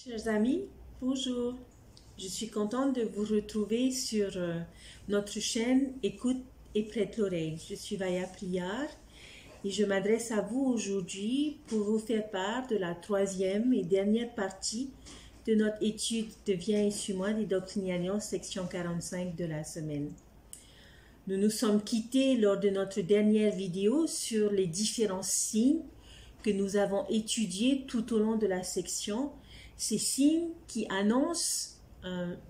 Chers amis, bonjour. Je suis contente de vous retrouver sur notre chaîne Écoute et prête l'oreille. Je suis Vaya Priar et je m'adresse à vous aujourd'hui pour vous faire part de la troisième et dernière partie de notre étude de Viens et suis-moi des Doctrines et Alliances, section 45 de la semaine. Nous nous sommes quittés lors de notre dernière vidéo sur les différents signes que nous avons étudiés tout au long de la section. Ces signes qui annoncent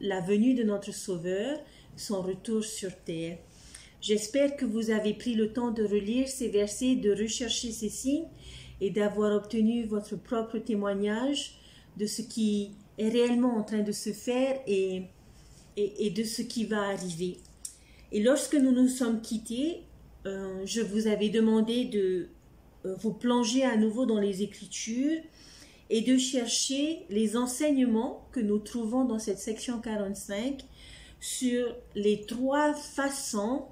la venue de notre Sauveur, son retour sur terre. J'espère que vous avez pris le temps de relire ces versets, de rechercher ces signes et d'avoir obtenu votre propre témoignage de ce qui est réellement en train de se faire et de ce qui va arriver. Et lorsque nous nous sommes quittés, je vous avais demandé de vous plonger à nouveau dans les Écritures et de chercher les enseignements que nous trouvons dans cette section 45 sur les trois façons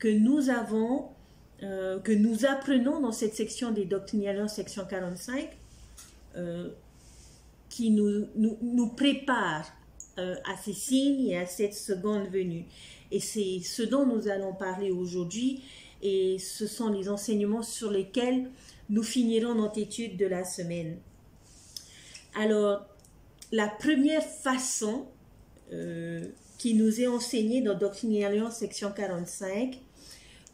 que nous avons, que nous apprenons dans cette section des Doctrines et Alliances, section 45, qui nous prépare à ces signes et à cette seconde venue. Et c'est ce dont nous allons parler aujourd'hui et ce sont les enseignements sur lesquels nous finirons notre étude de la semaine. Alors, la première façon qui nous est enseignée dans Doctrines et Alliances, section 45,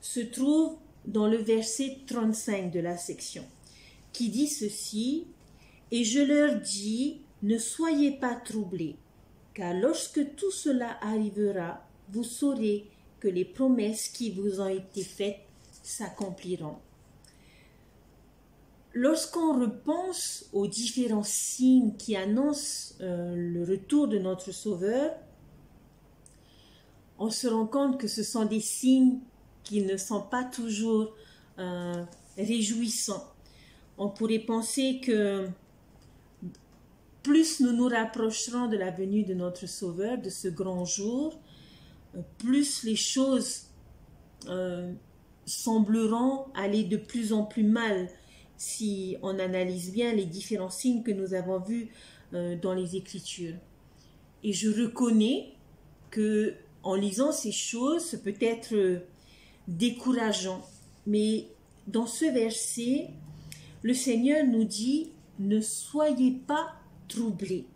se trouve dans le verset 35 de la section, qui dit ceci: « Et je leur dis, ne soyez pas troublés, car lorsque tout cela arrivera, vous saurez que les promesses qui vous ont été faites s'accompliront. » Lorsqu'on repense aux différents signes qui annoncent le retour de notre Sauveur, on se rend compte que ce sont des signes qui ne sont pas toujours réjouissants. On pourrait penser que plus nous nous rapprocherons de la venue de notre Sauveur, de ce grand jour, plus les choses sembleront aller de plus en plus mal si on analyse bien les différents signes que nous avons vus dans les Écritures. Et je reconnais que en lisant ces choses, ce peut être décourageant. Mais dans ce verset, le Seigneur nous dit « Ne soyez pas troublés ».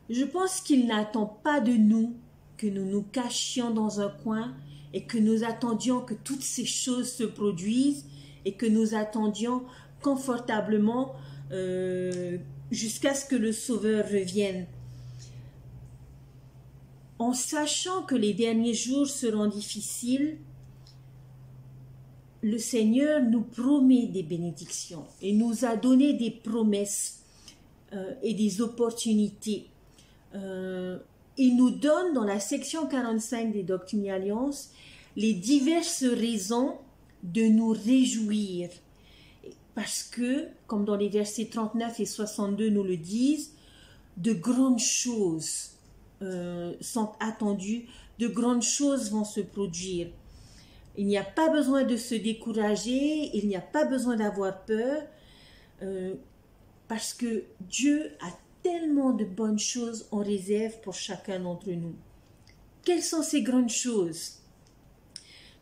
Je pense qu'il n'attend pas de nous que nous nous cachions dans un coin et que nous attendions que toutes ces choses se produisent et que nous attendions confortablement jusqu'à ce que le Sauveur revienne. En sachant que les derniers jours seront difficiles, le Seigneur nous promet des bénédictions et nous a donné des promesses et des opportunités. Il nous donne dans la section 45 des Doctrines et Alliances les diverses raisons de nous réjouir. Parce que, comme dans les versets 39 et 62 nous le disent, de grandes choses sont attendues, de grandes choses vont se produire. Il n'y a pas besoin de se décourager, il n'y a pas besoin d'avoir peur, parce que Dieu a tellement de bonnes choses en réserve pour chacun d'entre nous. Quelles sont ces grandes choses?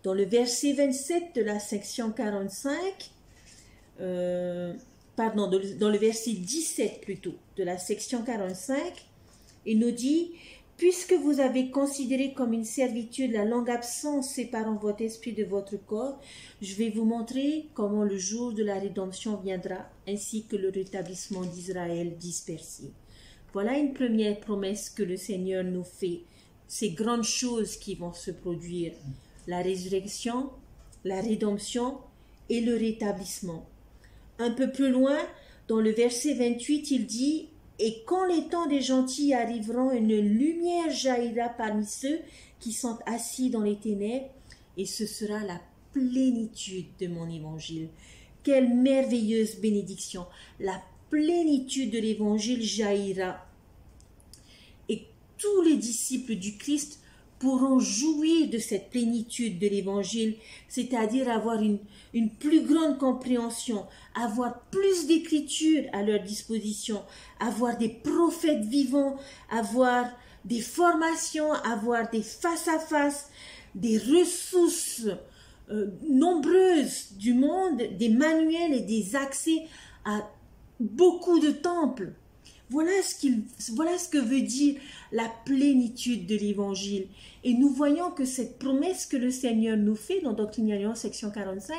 Dans le verset 27 de la section 45, dans le verset 17 plutôt, de la section 45, il nous dit « Puisque vous avez considéré comme une servitude la longue absence séparant votre esprit de votre corps, je vais vous montrer comment le jour de la rédemption viendra, ainsi que le rétablissement d'Israël dispersé. » Voilà une première promesse que le Seigneur nous fait, ces grandes choses qui vont se produire, la résurrection, la rédemption et le rétablissement. Un peu plus loin, dans le verset 28, il dit « Et quand les temps des gentils arriveront, une lumière jaillira parmi ceux qui sont assis dans les ténèbres, et ce sera la plénitude de mon évangile. » Quelle merveilleuse bénédiction! La plénitude de l'évangile jaillira. Et tous les disciples du Christ pourrons jouir de cette plénitude de l'Évangile, c'est-à-dire avoir une plus grande compréhension, avoir plus d'écriture à leur disposition, avoir des prophètes vivants, avoir des formations, avoir des face-à-face, des ressources nombreuses du monde, des manuels et des accès à beaucoup de temples. Voilà ce que veut dire la plénitude de l'Évangile. Et nous voyons que cette promesse que le Seigneur nous fait dans Doctrine et Alliance, section 45,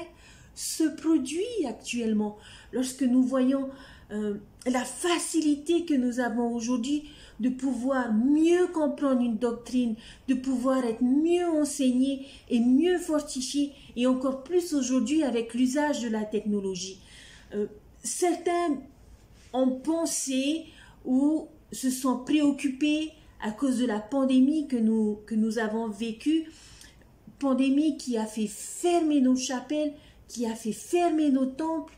se produit actuellement. Lorsque nous voyons la facilité que nous avons aujourd'hui de pouvoir mieux comprendre une doctrine, de pouvoir être mieux enseigné et mieux fortifié, et encore plus aujourd'hui avec l'usage de la technologie. Certains ont pensé ou se sont préoccupés à cause de la pandémie que nous avons vécue, pandémie qui a fait fermer nos chapelles, qui a fait fermer nos temples,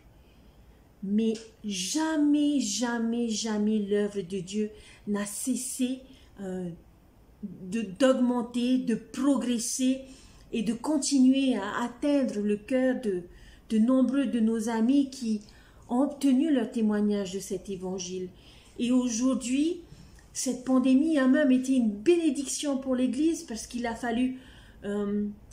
mais jamais, jamais, jamais l'œuvre de Dieu n'a cessé d'augmenter, de progresser et de continuer à atteindre le cœur de nombreux de nos amis qui ont obtenu leur témoignage de cet évangile. Et aujourd'hui, cette pandémie a même été une bénédiction pour l'Église parce qu'il a fallu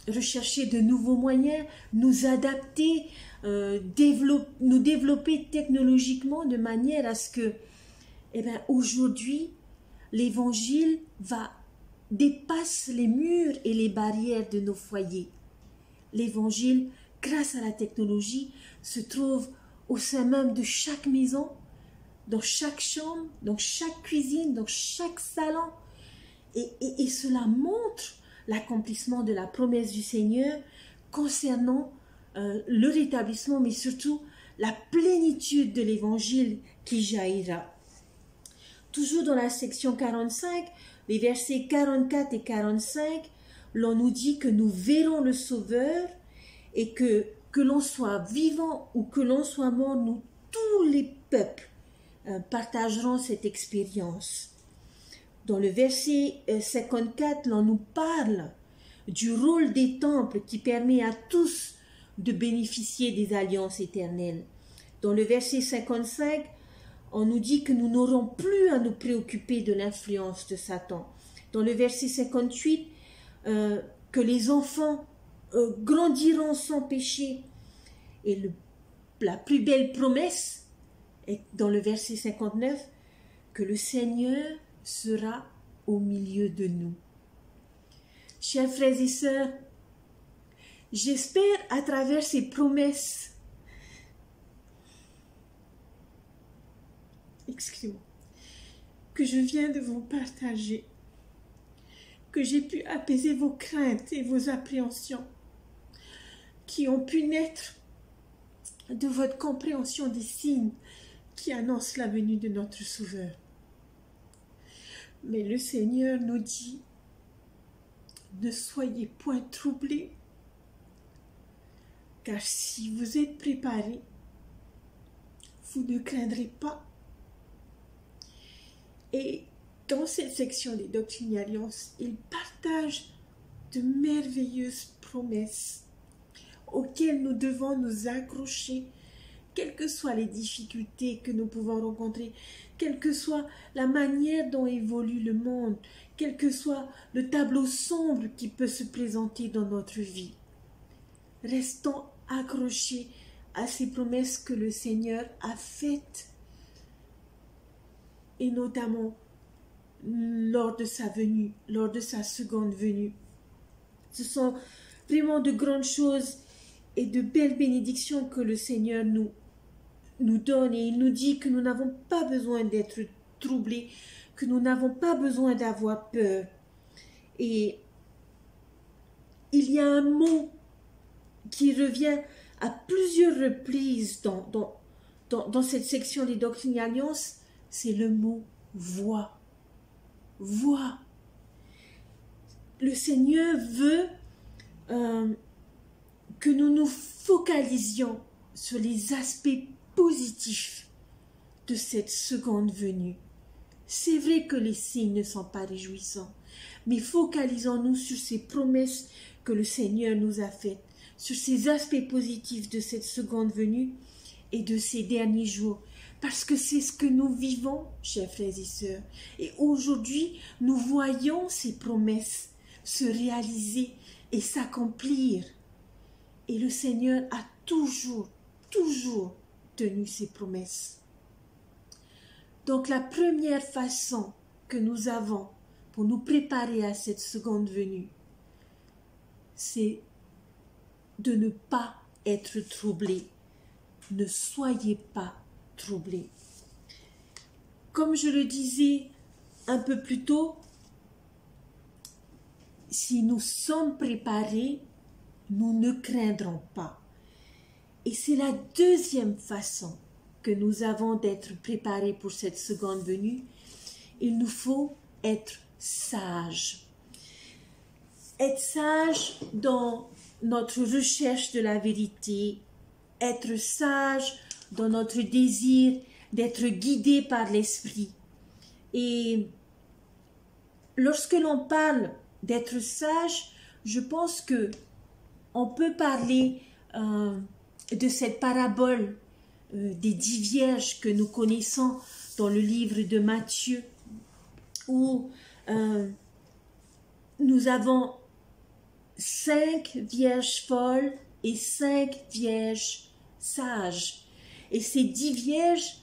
rechercher de nouveaux moyens, nous adapter, nous développer technologiquement de manière à ce que, aujourd'hui, l'Évangile dépasse les murs et les barrières de nos foyers. L'Évangile, grâce à la technologie, se trouve au sein même de chaque maison, dans chaque chambre, dans chaque cuisine, dans chaque salon. Et cela montre l'accomplissement de la promesse du Seigneur concernant le rétablissement, mais surtout la plénitude de l'Évangile qui jaillira. Toujours dans la section 45, les versets 44 et 45, l'on nous dit que nous verrons le Sauveur et que l'on soit vivant ou que l'on soit mort, nous, tous les peuples, partageront cette expérience. Dans le verset 54, l'on nous parle du rôle des temples qui permet à tous de bénéficier des alliances éternelles. Dans le verset 55, on nous dit que nous n'aurons plus à nous préoccuper de l'influence de Satan. Dans le verset 58, que les enfants grandiront sans péché. Et la plus belle promesse est dans le verset 59, que le Seigneur sera au milieu de nous. Chers frères et sœurs, j'espère à travers ces promesses, excusez-moi, que je viens de vous partager, que j'ai pu apaiser vos craintes et vos appréhensions, qui ont pu naître de votre compréhension des signes qui annoncent la venue de notre Sauveur. Mais le Seigneur nous dit, ne soyez point troublés, car si vous êtes préparés, vous ne craindrez pas. Et dans cette section des Doctrines et Alliances, il partage de merveilleuses promesses auxquelles nous devons nous accrocher, quelles que soient les difficultés que nous pouvons rencontrer, quelle que soit la manière dont évolue le monde, quel que soit le tableau sombre qui peut se présenter dans notre vie. Restons accrochés à ces promesses que le Seigneur a faites, et notamment lors de sa venue, lors de sa seconde venue. Ce sont vraiment de grandes choses et de belles bénédictions que le Seigneur nous donne, et il nous dit que nous n'avons pas besoin d'être troublés, que nous n'avons pas besoin d'avoir peur. Et il y a un mot qui revient à plusieurs reprises dans cette section des Doctrines et Alliances, c'est le mot « voix ». Voix. Le Seigneur veut que nous nous focalisions sur les aspects positifs de cette seconde venue. C'est vrai que les signes ne sont pas réjouissants. mais focalisons-nous sur ces promesses que le Seigneur nous a faites, sur ces aspects positifs de cette seconde venue et de ces derniers jours, parce que c'est ce que nous vivons, chers frères et sœurs. Et aujourd'hui, nous voyons ces promesses se réaliser et s'accomplir. Et le Seigneur a toujours tenu ses promesses. Donc la première façon que nous avons pour nous préparer à cette seconde venue, c'est de ne pas être troublé. Ne soyez pas troublés. Comme je le disais un peu plus tôt, si nous sommes préparés, nous ne craindrons pas. Et c'est la deuxième façon que nous avons d'être préparés pour cette seconde venue. Il nous faut être sages. Être sage dans notre recherche de la vérité, être sage dans notre désir d'être guidé par l'Esprit. Et lorsque l'on parle d'être sage, je pense que on peut parler de cette parabole des 10 vierges que nous connaissons dans le livre de Matthieu, où nous avons 5 vierges folles et 5 vierges sages. Et ces 10 vierges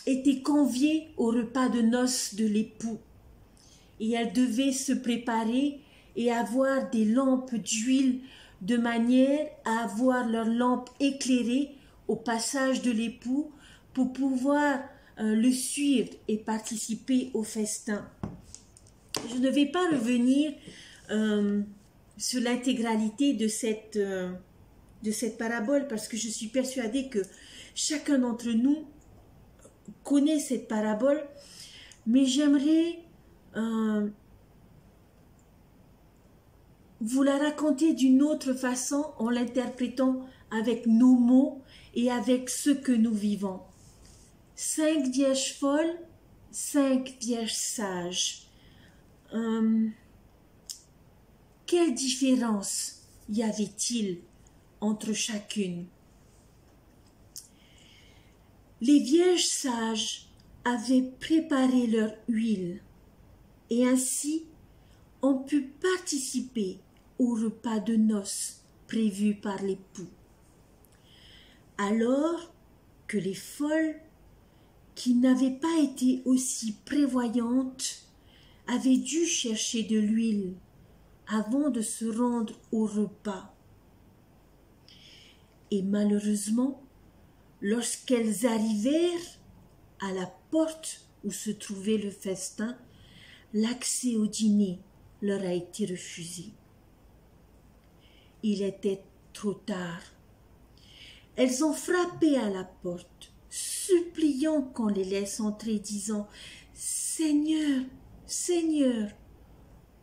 étaient conviées au repas de noces de l'époux. Et elles devaient se préparer et avoir des lampes d'huile de manière à avoir leurs lampes éclairées au passage de l'époux pour pouvoir le suivre et participer au festin. Je ne vais pas revenir sur l'intégralité de cette parabole parce que je suis persuadée que chacun d'entre nous connaît cette parabole, mais j'aimerais vous la raconter d'une autre façon en l'interprétant avec nos mots et avec ce que nous vivons. 5 vierges folles, 5 vierges sages. Quelle différence y avait-il entre chacune? Les vierges sages avaient préparé leur huile et ainsi ont pu participer au repas de noces prévu par l'époux. Alors que les folles, qui n'avaient pas été aussi prévoyantes, avaient dû chercher de l'huile avant de se rendre au repas. Et malheureusement, lorsqu'elles arrivèrent à la porte où se trouvait le festin, l'accès au dîner leur a été refusé. Il était trop tard. Elles ont frappé à la porte, suppliant qu'on les laisse entrer, disant « Seigneur, Seigneur,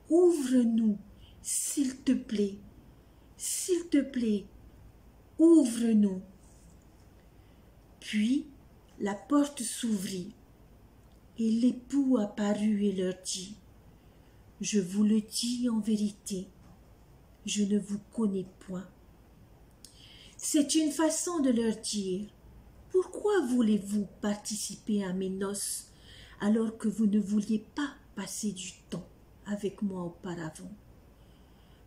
ouvre-nous, s'il te plaît, ouvre-nous. » Puis la porte s'ouvrit et l'époux apparut et leur dit « Je vous le dis en vérité, je ne vous connais point. » C'est une façon de leur dire « Pourquoi voulez-vous participer à mes noces alors que vous ne vouliez pas passer du temps avec moi auparavant?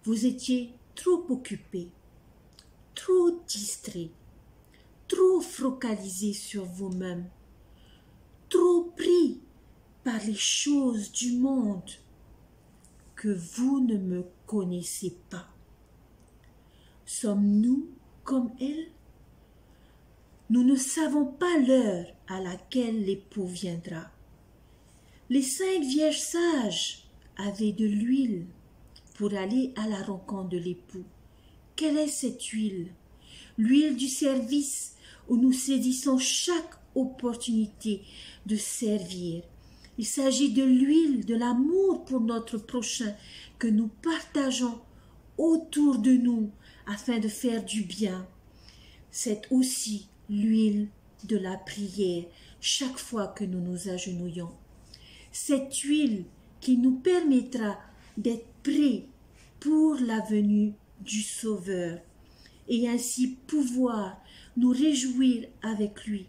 Vous étiez trop occupés, trop distraits, trop focalisés sur vous-même, trop pris par les choses du monde que vous ne me connaissez pas. Sommes-nous comme elles? Nous ne savons pas l'heure à laquelle l'époux viendra. Les 5 vierges sages avaient de l'huile pour aller à la rencontre de l'époux. Quelle est cette huile? L'huile du service où nous saisissons chaque opportunité de servir. Il s'agit de l'huile de l'amour pour notre prochain que nous partageons autour de nous afin de faire du bien. C'est aussi l'huile de la prière chaque fois que nous nous agenouillons. Cette huile qui nous permettra d'être prêts pour la venue du Sauveur et ainsi pouvoir nous réjouir avec lui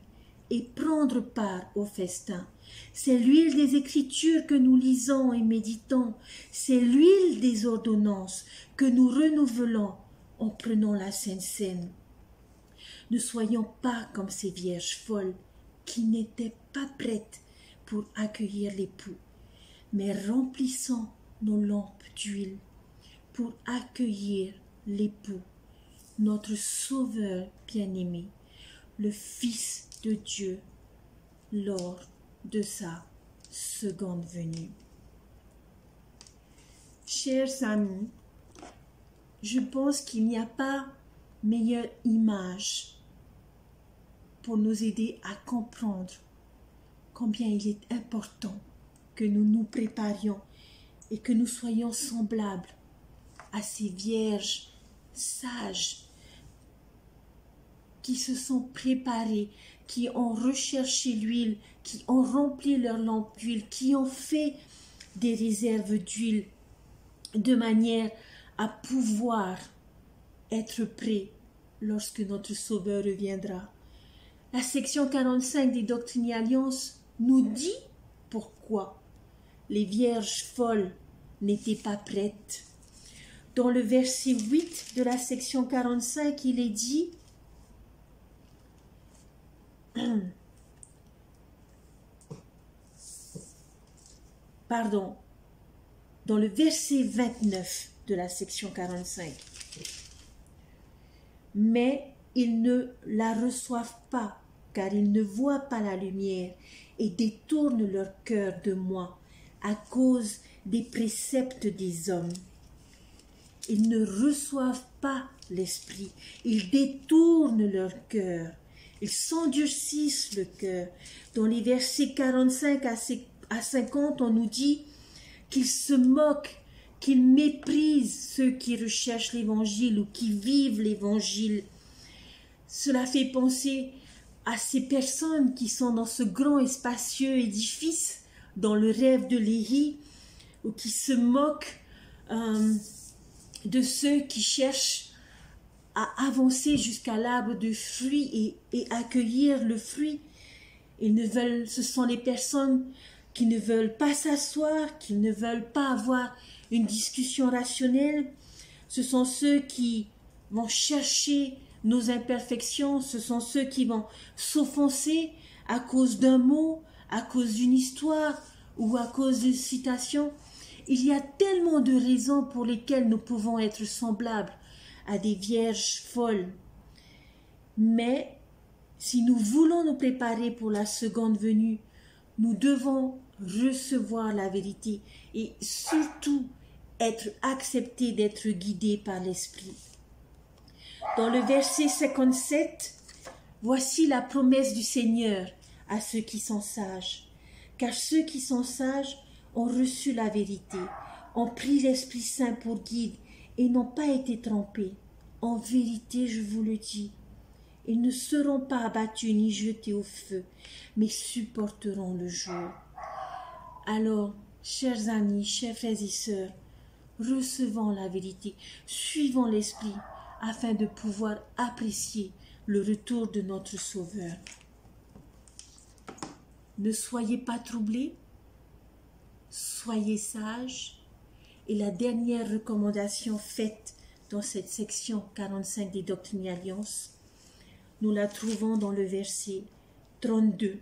et prendre part au festin. C'est l'huile des Écritures que nous lisons et méditons, c'est l'huile des ordonnances que nous renouvelons en prenant la Sainte Seine. Ne soyons pas comme ces vierges folles qui n'étaient pas prêtes pour accueillir l'époux, mais remplissons nos lampes d'huile pour accueillir l'époux, notre Sauveur bien-aimé, le Fils de Dieu, lors de sa seconde venue. Chers amis, je pense qu'il n'y a pas meilleure image pour nous aider à comprendre combien il est important que nous nous préparions et que nous soyons semblables à ces vierges sages qui se sont préparées, qui ont recherché l'huile, qui ont rempli leur lampe d'huile, qui ont fait des réserves d'huile de manière à pouvoir être prêts lorsque notre Sauveur reviendra. La section 45 des Doctrines et Alliances nous dit pourquoi les vierges folles n'étaient pas prêtes. Dans le verset 8 de la section 45, il est dit pardon, dans le verset 29 de la section 45. Mais ils ne la reçoivent pas, car ils ne voient pas la lumière et détournent leur cœur de moi à cause des préceptes des hommes. Ils ne reçoivent pas l'esprit, ils détournent leur cœur, ils s'endurcissent le cœur. Dans les versets 45 à 50, on nous dit qu'ils se moquent, qu'ils méprisent ceux qui recherchent l'évangile ou qui vivent l'évangile. Cela fait penser à ces personnes qui sont dans ce grand et spacieux édifice, dans le rêve de Léhi, ou qui se moquent de ceux qui cherchent à avancer jusqu'à l'arbre de fruits et accueillir le fruit. Ce sont les personnes qui ne veulent pas s'asseoir, qui ne veulent pas avoir une discussion rationnelle. Ce sont ceux qui vont chercher nos imperfections, ce sont ceux qui vont s'offenser à cause d'un mot, à cause d'une histoire ou à cause d'une citation. Il y a tellement de raisons pour lesquelles nous pouvons être semblables à des vierges folles. Mais si nous voulons nous préparer pour la seconde venue, nous devons recevoir la vérité et surtout être acceptés d'être guidés par l'Esprit. Dans le verset 57, voici la promesse du Seigneur à ceux qui sont sages. Car ceux qui sont sages ont reçu la vérité, ont pris l'Esprit Saint pour guide et n'ont pas été trompés. En vérité, je vous le dis, ils ne seront pas abattus ni jetés au feu, mais supporteront le jour. Alors, chers amis, chers frères et sœurs, recevons la vérité, suivons l'Esprit, afin de pouvoir apprécier le retour de notre Sauveur. Ne soyez pas troublés, soyez sages. Et la dernière recommandation faite dans cette section 45 des Doctrines et Alliances, nous la trouvons dans le verset 32.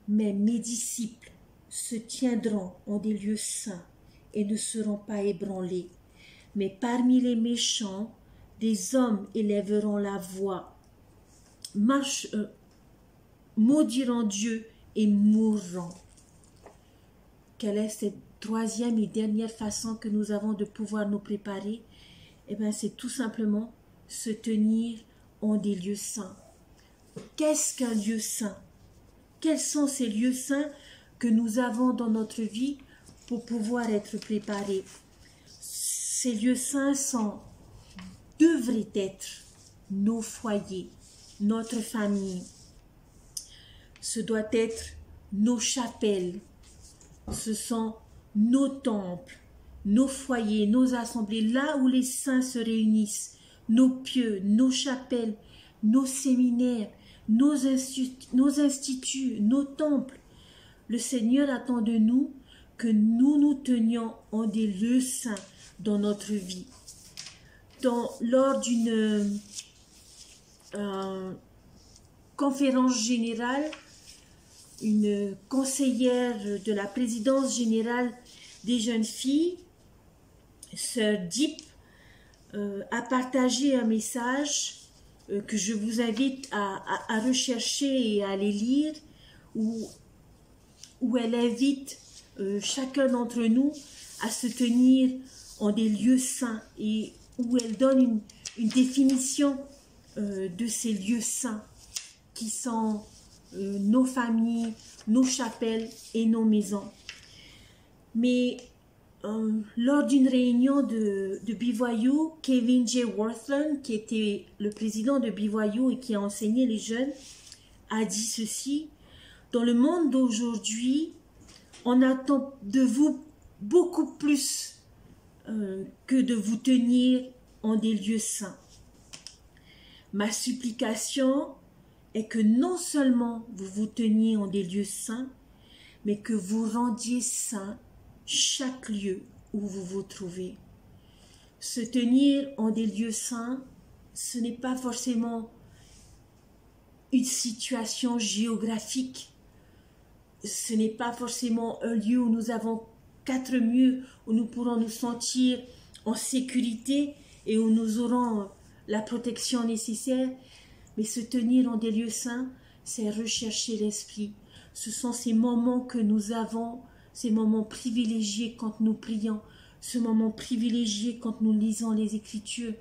Mais mes disciples se tiendront en des lieux saints et ne seront pas ébranlés. Mais parmi les méchants, des hommes élèveront la voix, maudiront Dieu et mourront. Quelle est cette troisième et dernière façon que nous avons de pouvoir nous préparer? Eh bien, c'est tout simplement se tenir en des lieux saints. Qu'est-ce qu'un lieu saint? Quels sont ces lieux saints que nous avons dans notre vie pour pouvoir être préparés? Ces lieux saints devraient être nos foyers, notre famille. Ce doit être nos chapelles, Ce sont nos temples, nos foyers, nos assemblées, là où les saints se réunissent, nos pieux, nos chapelles, nos séminaires, nos instituts, nos temples. Le Seigneur attend de nous que nous nous tenions en des lieux saints dans notre vie. Lors d'une conférence générale, une conseillère de la présidence générale des jeunes filles, Sœur Deep, a partagé un message que je vous invite à rechercher et à aller lire, où elle invite chacun d'entre nous à se tenir en des lieux saints et où elle donne une définition de ces lieux saints qui sont nos familles, nos chapelles et nos maisons. Mais lors d'une réunion de BYU, Kevin J. Worthland, qui était le président de BYU et qui a enseigné les jeunes, a dit ceci: dans le monde d'aujourd'hui, on attend de vous beaucoup plus que de vous tenir en des lieux saints. Ma supplication est que non seulement vous vous teniez en des lieux saints, mais que vous rendiez saint chaque lieu où vous vous trouvez. Se tenir en des lieux saints, ce n'est pas forcément une situation géographique, ce n'est pas forcément un lieu où nous avons 4 murs, où nous pourrons nous sentir en sécurité et où nous aurons la protection nécessaire. Mais se tenir en des lieux saints, c'est rechercher l'esprit. Ce sont ces moments que nous avons, ces moments privilégiés quand nous prions, ce moment privilégié quand nous lisons les Écritures,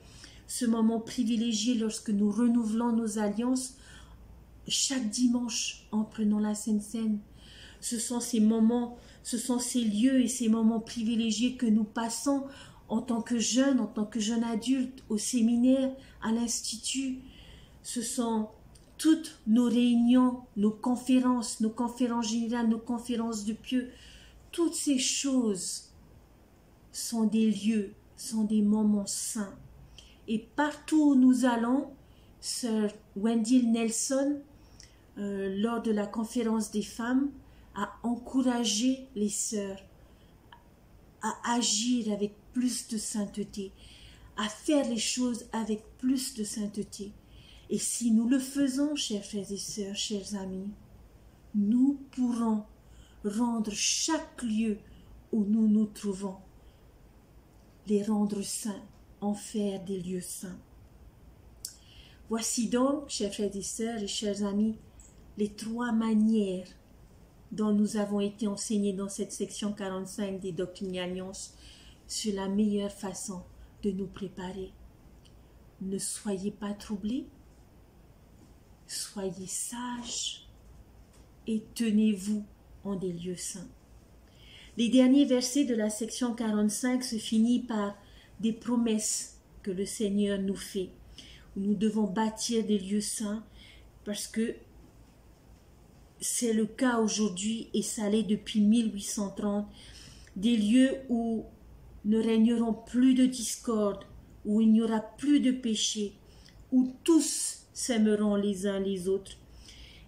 ce moment privilégié lorsque nous renouvelons nos alliances chaque dimanche en prenant la Sainte Seine. Ce sont ces moments, ce sont ces lieux et ces moments privilégiés que nous passons en tant que jeunes adultes, au séminaire, à l'institut. Ce sont toutes nos réunions, nos conférences générales, nos conférences de pieux. Toutes ces choses sont des lieux, sont des moments saints. Et partout où nous allons, Sœur Wendy Nelson, lors de la conférence des femmes, a encouragé les sœurs à agir avec plus de sainteté, à faire les choses avec plus de sainteté. Et si nous le faisons, chers frères et sœurs, chers amis, nous pourrons rendre chaque lieu où nous nous trouvons, les rendre saints, en faire des lieux saints. Voici donc, chers frères et sœurs et chers amis, les 3 manières dont nous avons été enseignés dans cette section 45 des Doctrines et Alliances sur la meilleure façon de nous préparer. Ne soyez pas troublés, soyez sages et tenez-vous en des lieux saints. Les derniers versets de la section 45 se finissent par des promesses que le Seigneur nous fait, où nous devons bâtir des lieux saints parce que c'est le cas aujourd'hui et ça l'est depuis 1830, des lieux où ne régneront plus de discorde, où il n'y aura plus de péché, où tous s'aimeront les uns les autres.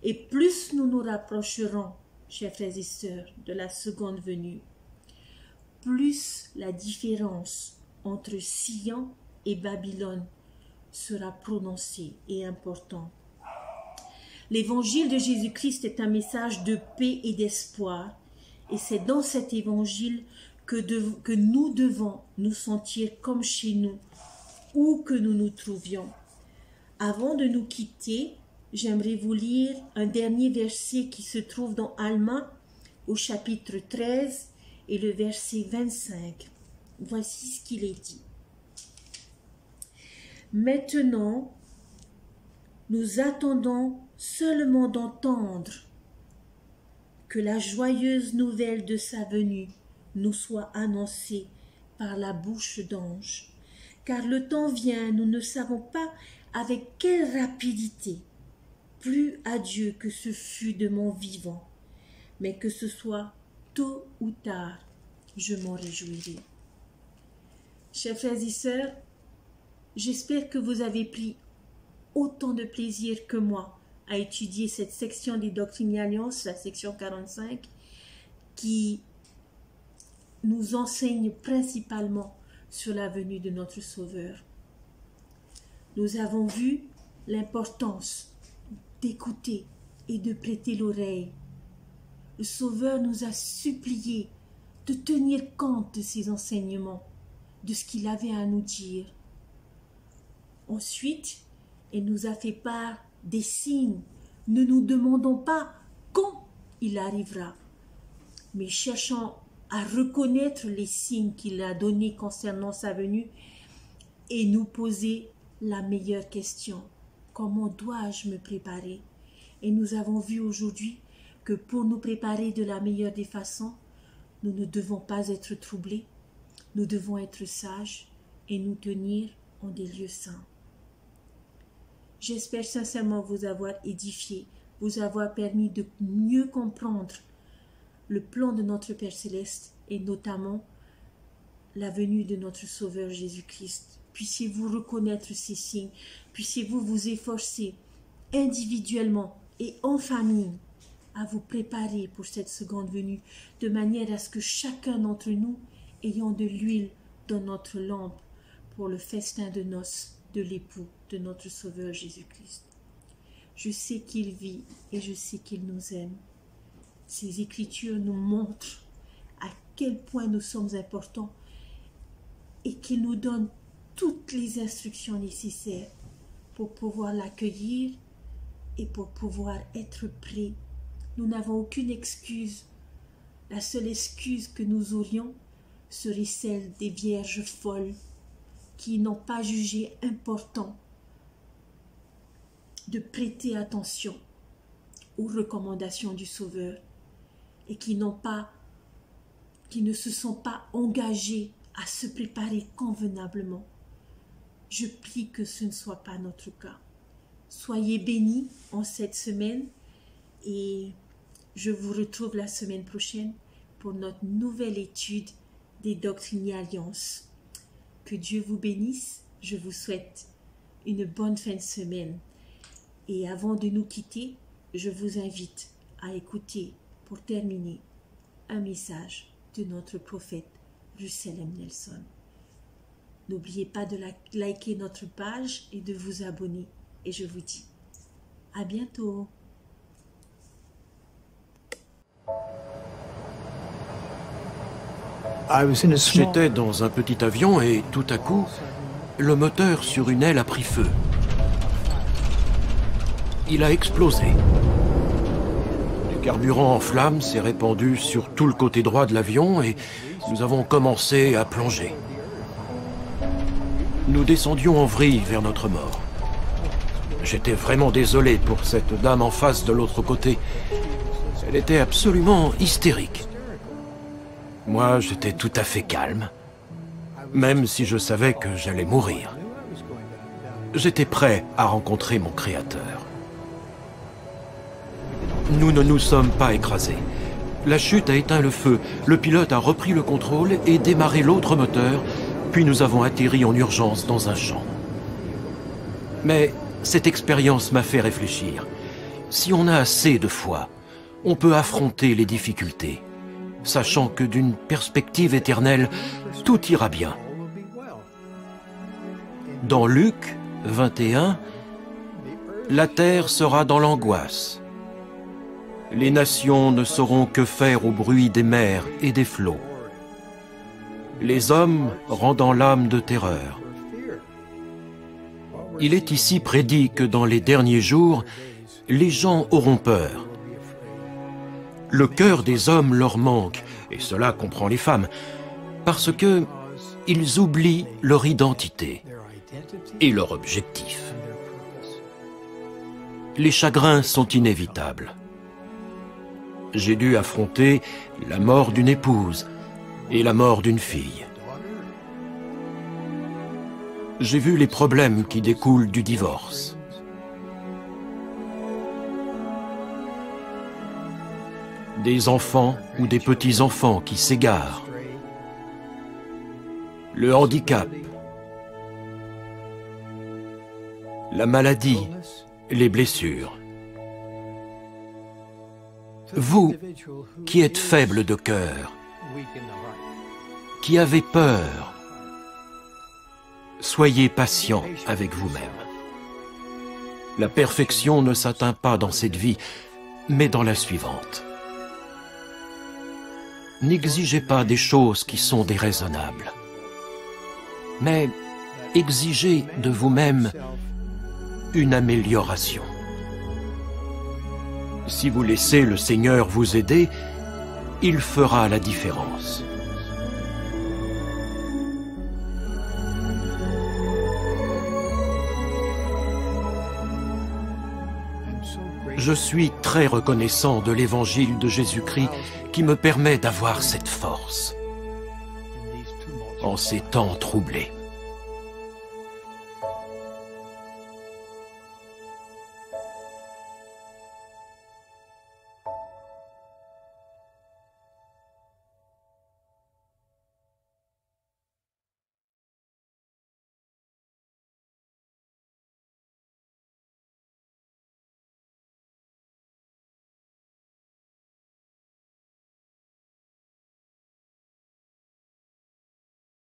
Et plus nous nous rapprocherons, chers frères et sœurs, de la seconde venue, plus la différence entre Sion et Babylone sera prononcée et importante. L'évangile de Jésus-Christ est un message de paix et d'espoir, et c'est dans cet évangile que nous devons nous sentir comme chez nous, où que nous nous trouvions. Avant de nous quitter, j'aimerais vous lire un dernier verset qui se trouve dans Alma, au chapitre 13, et le verset 25. Voici ce qu'il est dit. Maintenant, nous attendons seulement d'entendre que la joyeuse nouvelle de sa venue nous soit annoncée par la bouche d'ange. Car le temps vient, nous ne savons pas avec quelle rapidité. Plus à Dieu que ce fut de mon vivant, mais que ce soit tôt ou tard, je m'en réjouirai. Chers frères et sœurs, j'espère que vous avez pris autant de plaisir que moi à étudier cette section des Doctrines et Alliances, la section 45, qui nous enseigne principalement sur la venue de notre Sauveur. Nous avons vu l'importance d'écouter et de prêter l'oreille. Le Sauveur nous a supplié de tenir compte de ses enseignements, de ce qu'il avait à nous dire. Ensuite, il nous a fait part des signes. Ne nous demandons pas quand il arrivera, mais cherchons à reconnaître les signes qu'il a donnés concernant sa venue et nous poser la meilleure question. Comment dois-je me préparer? Et nous avons vu aujourd'hui que pour nous préparer de la meilleure des façons, nous ne devons pas être troublés, nous devons être sages et nous tenir en des lieux saints. J'espère sincèrement vous avoir édifié, vous avoir permis de mieux comprendre le plan de notre Père Céleste et notamment la venue de notre Sauveur Jésus-Christ. Puissiez-vous reconnaître ces signes, puissiez-vous vous efforcer individuellement et en famille à vous préparer pour cette seconde venue, de manière à ce que chacun d'entre nous ayons de l'huile dans notre lampe pour le festin de noces de l'époux de notre Sauveur Jésus-Christ. Je sais qu'il vit et je sais qu'il nous aime. Ces Écritures nous montrent à quel point nous sommes importants et qu'il nous donne toutes les instructions nécessaires pour pouvoir l'accueillir et pour pouvoir être prêts. Nous n'avons aucune excuse. La seule excuse que nous aurions serait celle des vierges folles qui n'ont pas jugé important de prêter attention aux recommandations du Sauveur et qui ne se sont pas engagés à se préparer convenablement. Je prie que ce ne soit pas notre cas. Soyez bénis en cette semaine et je vous retrouve la semaine prochaine pour notre nouvelle étude des Doctrines et Alliances. Que Dieu vous bénisse. Je vous souhaite une bonne fin de semaine. Et avant de nous quitter, je vous invite à écouter, pour terminer, un message de notre prophète Russell M. Nelson. N'oubliez pas de liker notre page et de vous abonner. Et je vous dis à bientôt. J'étais dans un petit avion et tout à coup, le moteur sur une aile a pris feu. Il a explosé. Du carburant en flammes s'est répandu sur tout le côté droit de l'avion et nous avons commencé à plonger. Nous descendions en vrille vers notre mort. J'étais vraiment désolé pour cette dame en face de l'autre côté. Elle était absolument hystérique. Moi, j'étais tout à fait calme, même si je savais que j'allais mourir. J'étais prêt à rencontrer mon Créateur. Nous ne nous sommes pas écrasés. La chute a éteint le feu, le pilote a repris le contrôle et démarré l'autre moteur, puis nous avons atterri en urgence dans un champ. Mais cette expérience m'a fait réfléchir. Si on a assez de foi, on peut affronter les difficultés, sachant que d'une perspective éternelle, tout ira bien. Dans Luc 21, la terre sera dans l'angoisse. Les nations ne sauront que faire au bruit des mers et des flots. Les hommes rendant l'âme de terreur. Il est ici prédit que dans les derniers jours, les gens auront peur. Le cœur des hommes leur manque, et cela comprend les femmes, parce que ils oublient leur identité et leur objectif. Les chagrins sont inévitables. J'ai dû affronter la mort d'une épouse et la mort d'une fille. J'ai vu les problèmes qui découlent du divorce. des enfants ou des petits-enfants qui s'égarent, le handicap, la maladie, les blessures. Vous, qui êtes faible de cœur, qui avez peur, soyez patient avec vous-même. La perfection ne s'atteint pas dans cette vie, mais dans la suivante. N'exigez pas des choses qui sont déraisonnables, mais exigez de vous-même une amélioration. Si vous laissez le Seigneur vous aider, il fera la différence. Je suis très reconnaissant de l'évangile de Jésus-Christ qui me permet d'avoir cette force en ces temps troublés.